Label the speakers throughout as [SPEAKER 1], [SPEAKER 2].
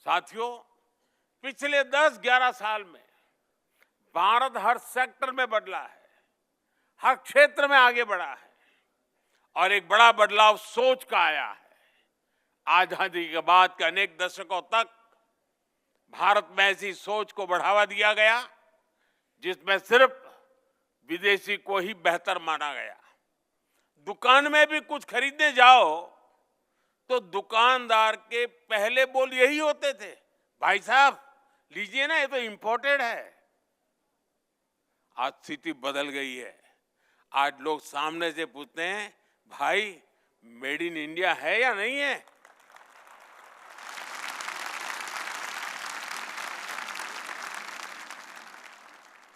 [SPEAKER 1] साथियों, पिछले 10-11 साल में भारत हर सेक्टर में बदला है, हर क्षेत्र में आगे बढ़ा है और एक बड़ा बदलाव सोच का आया है। आजादी के बाद के अनेक दशकों तक भारत में ऐसी सोच को बढ़ावा दिया गया जिसमें सिर्फ विदेशी को ही बेहतर माना गया। दुकान में भी कुछ खरीदने जाओ तो दुकानदार के पहले बोल यही होते थे, भाई साहब लीजिए ना, ये तो इंपोर्टेड है। आज स्थिति बदल गई है। आज लोग सामने से पूछते हैं, भाई मेड इन इंडिया है या नहीं है।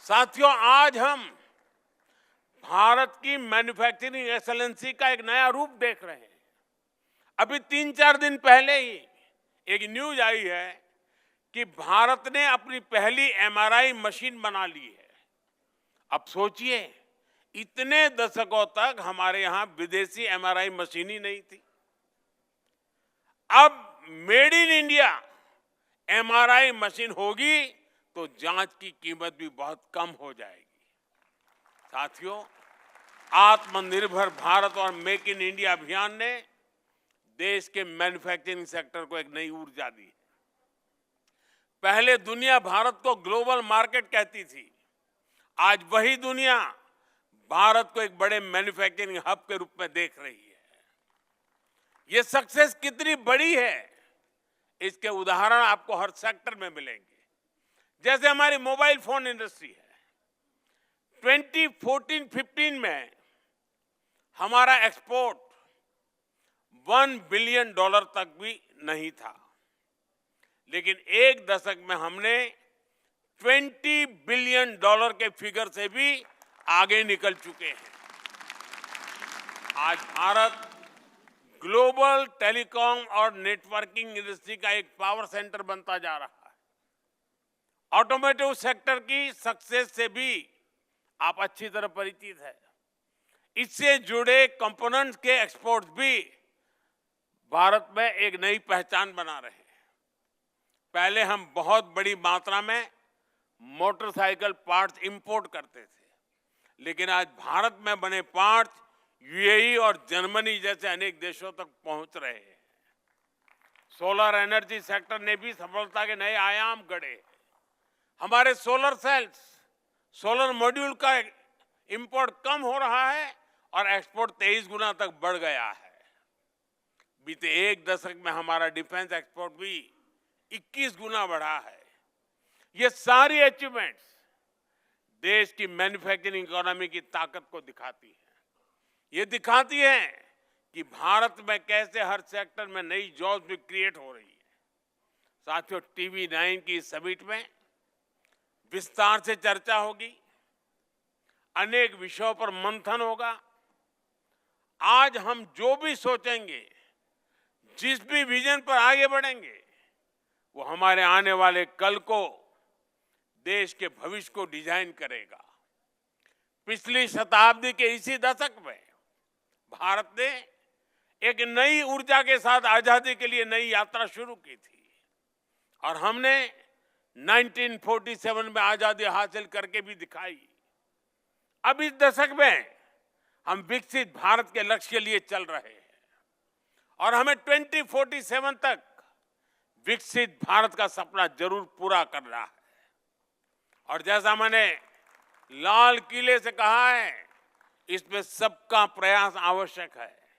[SPEAKER 1] साथियों, आज हम भारत की मैन्युफैक्चरिंग एक्सेलेंसी का एक नया रूप देख रहे हैं। अभी 3-4 दिन पहले ही एक न्यूज आई है कि भारत ने अपनी पहली एमआरआई मशीन बना ली है। अब सोचिए, इतने दशकों तक हमारे यहां विदेशी एमआरआई मशीन ही नहीं थी। अब made in India MRI machine होगी तो जांच की कीमत भी बहुत कम हो जाएगी। साथियों, आत्मनिर्भर भारत और मेक इन इंडिया अभियान ने देश के मैन्युफैक्चरिंग सेक्टर को एक नई ऊर्जा दी है। पहले दुनिया भारत को ग्लोबल मार्केट कहती थी, आज वही दुनिया भारत को एक बड़े मैन्युफैक्चरिंग हब के रूप में देख रही है। ये सक्सेस कितनी बड़ी है, इसके उदाहरण आपको हर सेक्टर में मिलेंगे। जैसे हमारी मोबाइल फोन इंडस्ट्री है, 2014-15 में हमारा एक्सपोर्ट $1 बिलियन तक भी नहीं था, लेकिन एक दशक में हमने $20 बिलियन के फिगर से भी आगे निकल चुके हैं। आज भारत ग्लोबल टेलीकॉम और नेटवर्किंग इंडस्ट्री का एक पावर सेंटर बनता जा रहा है। ऑटोमोटिव सेक्टर की सक्सेस से भी आप अच्छी तरह परिचित है। इससे जुड़े कंपोनेंट्स के एक्सपोर्ट भी भारत में एक नई पहचान बना रहे हैं। पहले हम बहुत बड़ी मात्रा में मोटरसाइकिल पार्ट्स इंपोर्ट करते थे, लेकिन आज भारत में बने पार्ट्स यूएई और जर्मनी जैसे अनेक देशों तक पहुंच रहे हैं। सोलर एनर्जी सेक्टर ने भी सफलता के नए आयाम गढ़े। हमारे सोलर सेल्स, सोलर मॉड्यूल का इंपोर्ट कम हो रहा है और एक्सपोर्ट 23 गुना तक बढ़ गया है। बीते एक दशक में हमारा डिफेंस एक्सपोर्ट भी 21 गुना बढ़ा है। ये सारी अचीवमेंट्स देश की मैन्युफैक्चरिंग इकोनॉमी की ताकत को दिखाती है। ये दिखाती है कि भारत में कैसे हर सेक्टर में नई जॉब्स भी क्रिएट हो रही है। साथियों, TV9 की समिट में विस्तार से चर्चा होगी, अनेक विषयों पर मंथन होगा। आज हम जो भी सोचेंगे, जिस भी विजन पर आगे बढ़ेंगे, वो हमारे आने वाले कल को, देश के भविष्य को डिजाइन करेगा। पिछली शताब्दी के इसी दशक में भारत ने एक नई ऊर्जा के साथ आजादी के लिए नई यात्रा शुरू की थी और हमने 1947 में आजादी हासिल करके भी दिखाई। अब इस दशक में हम विकसित भारत के लक्ष्य के लिए चल रहे हैं और हमें 2047 तक विकसित भारत का सपना जरूर पूरा करना है। और जैसा मैंने लाल किले से कहा है, इसमें सबका प्रयास आवश्यक है।